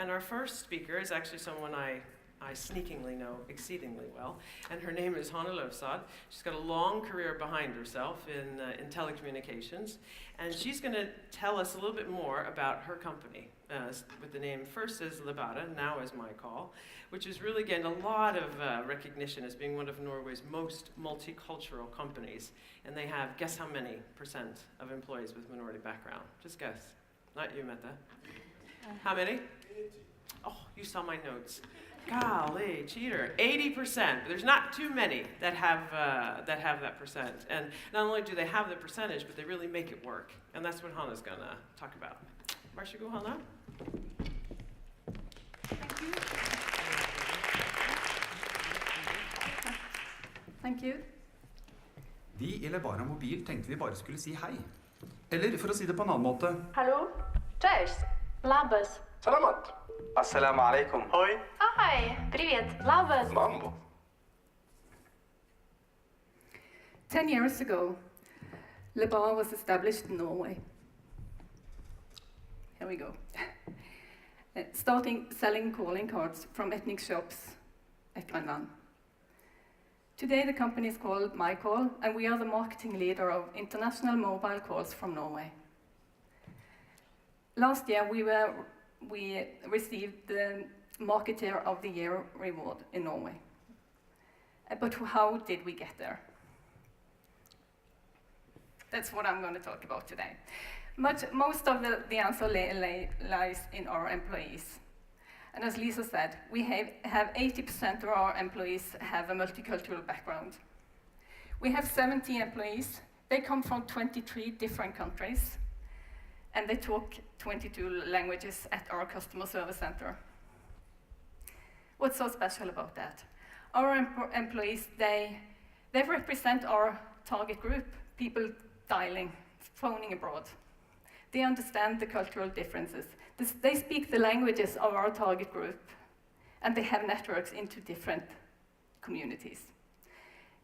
And our first speaker is actually someone I sneakingly know exceedingly well, and her name is Hanne Løvstad. She's got a long career behind herself in telecommunications, and she's going to tell us a little bit more about her company, with the name first as Liabilities, now as MyCall, which has really gained a lot of recognition as being one of Norway's most multicultural companies. And they have, guess how many % of employees with minority background? Just guess. Not you, Mette. How many? 80. Oh, you saw my notes. Golly, cheater. 80%. But there's not too many that have that percent. And not only do they have the percentage, but they really make it work. And that's what Hanne's going to talk about. Varsågod, Hanne. Thank you. Thank you. Vi i Lebara Mobil tenkte vi bare skulle si hei. Eller for å si det på en annen måte. Hallo? Cześć. Labas. Salamat. Assalamu alaikum. Hoi. Hi. Привет. Labas. Mambo. 10 years ago, Lebara was established in Norway. Here we go. Starting selling calling cards from ethnic shops at Grønland. Today the company is called MyCall, and we are the marketing leader of international mobile calls from Norway. Last year we received the Marketer of the Year award in Norway. But how did we get there? That's what I'm going to talk about today. Most of the answer lies in our employees. And as Lisa said, we have 80% of our employees have a multicultural background. We have 70 employees. They come from 23 different countries, and they talk 22 languages at our customer service center. What's so special about that? Our employees, they represent our target group, people dialing, phoning abroad. They understand the cultural differences. They speak the languages of our target group, and they have networks into different communities.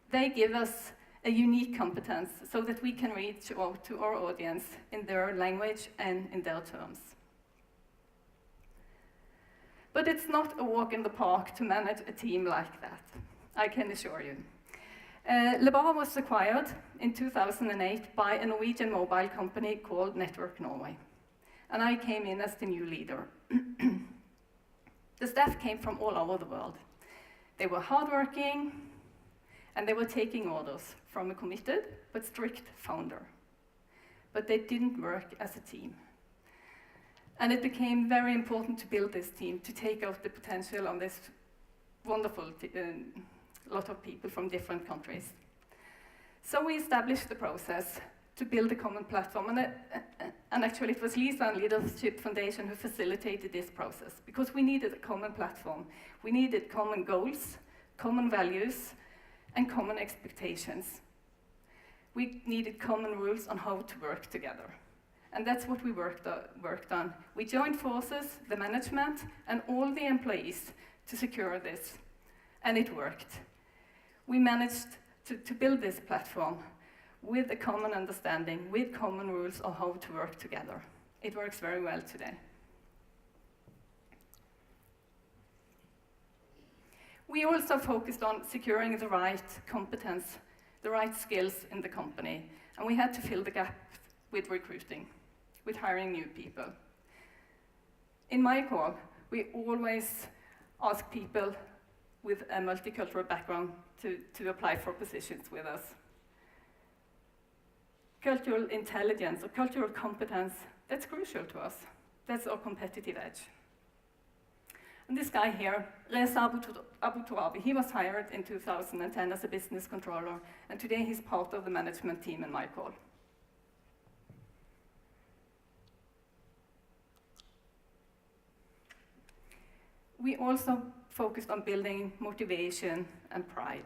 They give us a unique competence so that we can reach out to our audience in their language and in their terms. But it's not a walk in the park to manage a team like that, I can assure you. Lebara was acquired in 2008 by a Norwegian mobile company called Network Norway. And I came in as the new leader. The staff came from all over the world. They were hardworking, and they were taking orders from a committed but strict founder. But they didn't work as a team. And it became very important to build this team, to take out the potential of this wonderful lot of people from different countries. So we established the process to build a common platform, and actually it was Lisa and Leadership Foundation who facilitated this process, because we needed a common platform. We needed common goals, common values, and common expectations. We needed common rules on how to work together. And that's what we worked on. We joined forces, the management, and all the employees to secure this, and it worked. We managed to build this platform with a common understanding, with common rules of how to work together. It works very well today. We also focused on securing the right competence, the right skills in the company, and we had to fill the gap with recruiting, with hiring new people. In MyCall, we always ask people with a multicultural background to apply for positions with us. Cultural intelligence or cultural competence, that's crucial to us. That's our competitive edge. And this guy here, Reza Abu Turabi, he was hired in 2010 as a business controller, and today he's part of the management team in MyCall. We also focused on building motivation and pride.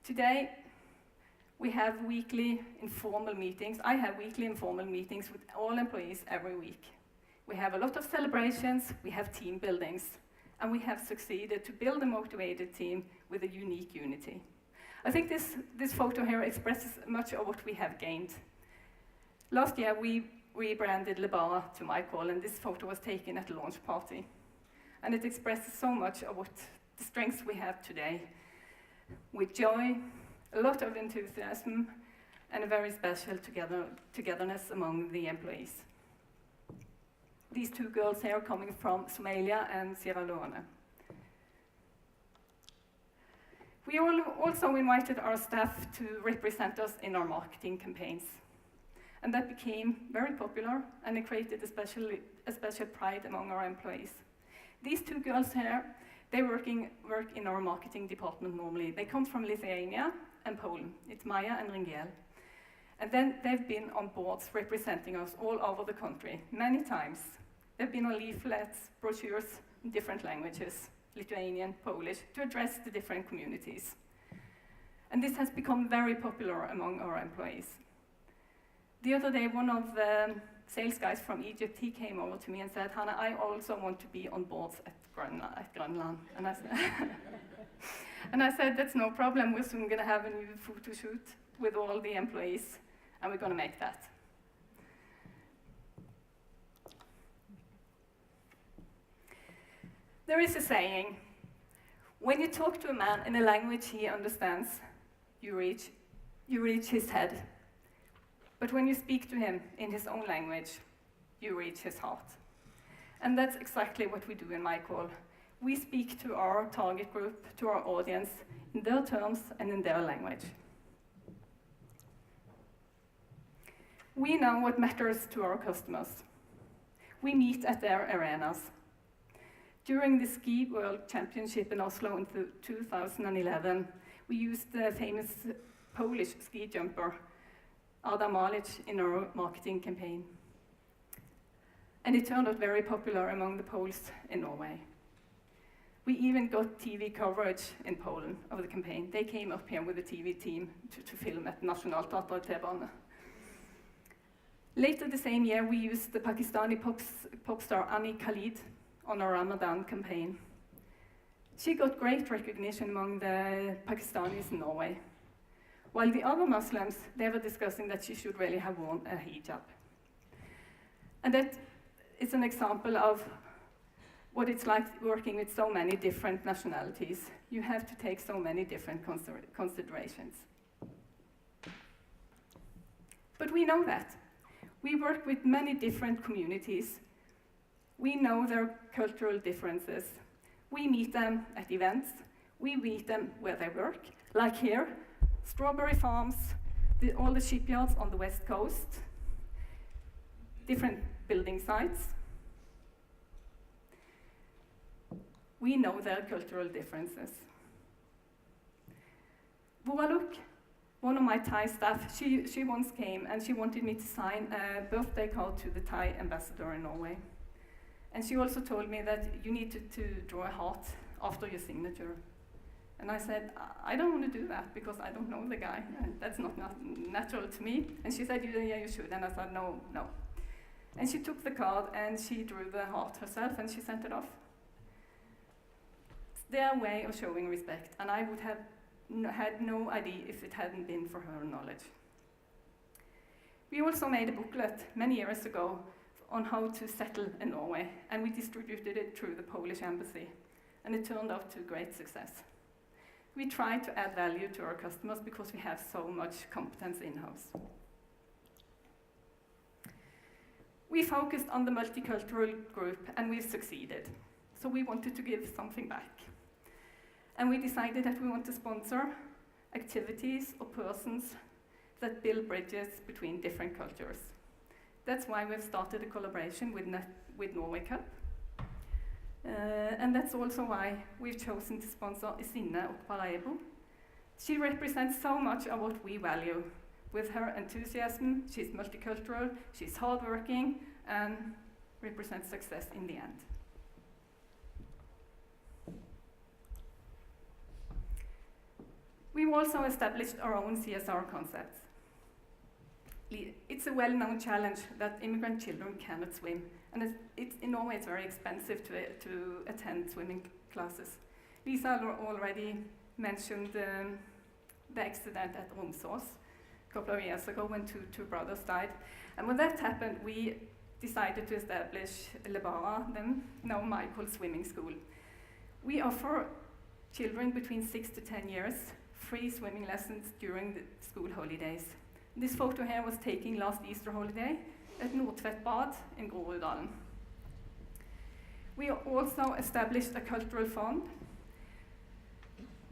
Today, we have weekly informal meetings. I have weekly informal meetings with all employees every week. We have a lot of celebrations, we have team buildings, and we have succeeded to build a motivated team with a unique unity. I think this photo here expresses much of what we have gained. Last year, we rebranded Lebara to MyCall, and this photo was taken at the launch party. And it expresses so much of what the strengths we have today, with joy, a lot of enthusiasm, and a very special togetherness among the employees. These two girls here are coming from Somalia and Sierra Leone. We also invited our staff to represent us in our marketing campaigns. And that became very popular, and it created a special pride among our employees. These two girls here, they work in our marketing department normally. They come from Lithuania and Poland. It's Maja and Ringel. And then they've been on boards representing us all over the country, many times. They've been on leaflets, brochures in different languages, Lithuanian, Polish, to address the different communities. And this has become very popular among our employees. The other day, one of the sales guys from Egypt, he came over to me and said, Hanne, I also want to be on boards at Grønland. And I said, and I said, that's no problem. We're soon going to have a new photo shoot with all the employees, and we're going to make that. There is a saying, when you talk to a man in a language he understands, you reach his head. But when you speak to him in his own language, you reach his heart. And that's exactly what we do in MyCall. We speak to our target group, to our audience, in their terms and in their language. We know what matters to our customers. We meet at their arenas. During the Ski World Championship in Oslo in 2011, we used the famous Polish ski jumper, Adam Malic, in our marketing campaign. And it turned out very popular among the Poles in Norway. We even got TV coverage in Poland of the campaign. They came up here with a TV team to film at Nationaltheatret T-bane. Later the same year, we used the Pakistani pop star Annie Khalid on our Ramadan campaign. She got great recognition among the Pakistanis in Norway. While the other Muslims, they were discussing that she should really have worn a hijab. And that is an example of what it's like working with so many different nationalities. You have to take so many different considerations. But we know that. We work with many different communities. We know their cultural differences. We meet them at events. We meet them where they work, like here, strawberry farms, all the shipyards on the west coast, different building sites. We know their cultural differences. Vualuk, one of my Thai staff, she once came and she wanted me to sign a birthday card to the Thai ambassador in Norway. And she also told me that you need to draw a heart after your signature. And I said, I don't want to do that because I don't know the guy. That's not natural to me. And she said, yeah, you should. And I said, no. And she took the card and she drew the heart herself and she sent it off. It's their way of showing respect. And I would have had no idea if it hadn't been for her knowledge. We also made a booklet many years ago on how to settle in Norway. And we distributed it through the Polish embassy. And it turned out to great success. We try to add value to our customers because we have so much competence in-house. We focused on the multicultural group and we've succeeded. So we wanted to give something back. And we decided that we want to sponsor activities or persons that build bridges between different cultures. That's why we've started a collaboration with Norway Cup. And that's also why we've chosen to sponsor Stina Okparaebo. She represents so much of what we value. With her enthusiasm, she's multicultural, she's hardworking, and represents success in the end. We've also established our own CSR concepts. It's a well-known challenge that immigrant children cannot swim. And in Norway, it's very expensive to attend swimming classes. Lisa already mentioned the accident at Romsås a couple of years ago when two brothers died. And when that happened, we decided to establish Lebara, then now MyCall Swimming School. We offer children between 6 to 10 years free swimming lessons during the school holidays. This photo here was taken last Easter holiday at Nordic Bad in Stordalen. We also established a cultural fund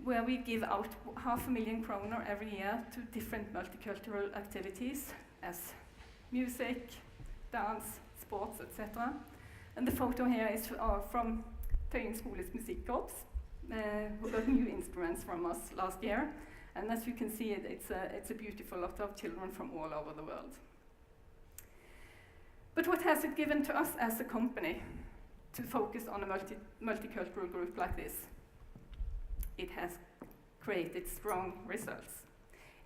where we give out 500,000 kroner every year to different multicultural activities as music, dance, sports, etc. And the photo here is from Tøyen Skoles Musikkorps, who got new instruments from us last year. And as you can see, it's a beautiful lot of children from all over the world. But what has it given to us as a company to focus on a multicultural group like this? It has created strong results.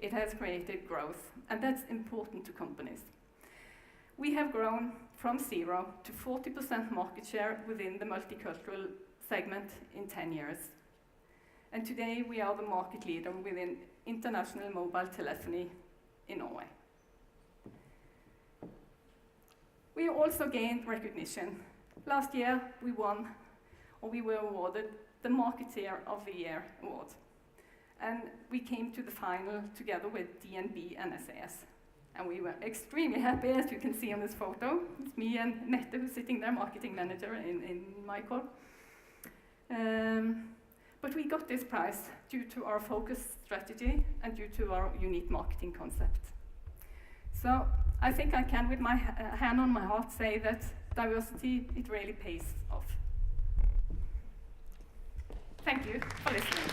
It has created growth, and that's important to companies. We have grown from 0 to 40% market share within the multicultural segment in 10 years. And today we are the market leader within international mobile telephony in Norway. We also gained recognition. Last year we were awarded the Marketeer of the Year award. And we came to the final together with DNB and SAS. And we were extremely happy, as you can see on this photo. It's me and Mette, who's sitting there, marketing manager in MyCall. But we got this prize due to our focused strategy and due to our unique marketing concept. So I think I can, with my hand on my heart, say that diversity, it really pays off. Thank you for listening.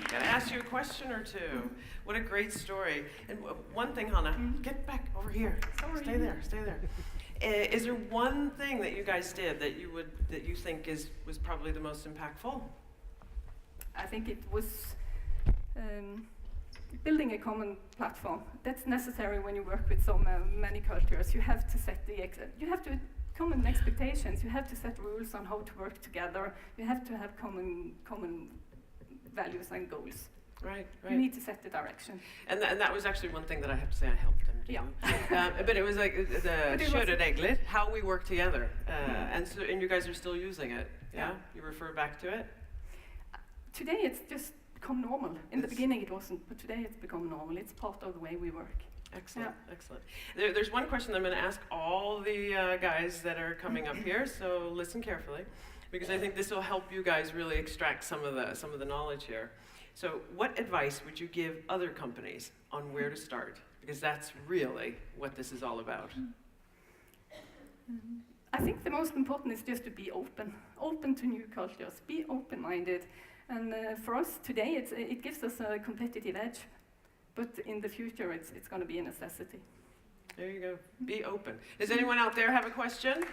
Gonna ask you a question or two. What a great story. And one thing, Hanne, get back over here. Sorry. Stay there. Is there one thing that you guys did that you think was probably the most impactful? I think it was building a common platform. That's necessary when you work with so many cultures. You have to set you have to common expectations. You have to set rules on how to work together. You have to have common values and goals. Right. You need to set the direction. And that was actually one thing that I have to say I helped them do. Yeah. But it was like the kjøreregler, how we work together. And you guys are still using it, yeah? You refer back to it? Today it's just become normal. In the beginning it wasn't, but today it's become normal. It's part of the way we work. Excellent, excellent. There's one question I'm going to ask all the guys that are coming up here, so listen carefully, because I think this will help you guys really extract some of the knowledge here. So what advice would you give other companies on where to start? Because that's really what this is all about. I think the most important is just to be open to new cultures, be open-minded. And for us today, it gives us a competitive edge. But in the future, it's going to be a necessity. There you go. Be open. Does anyone out there have a question?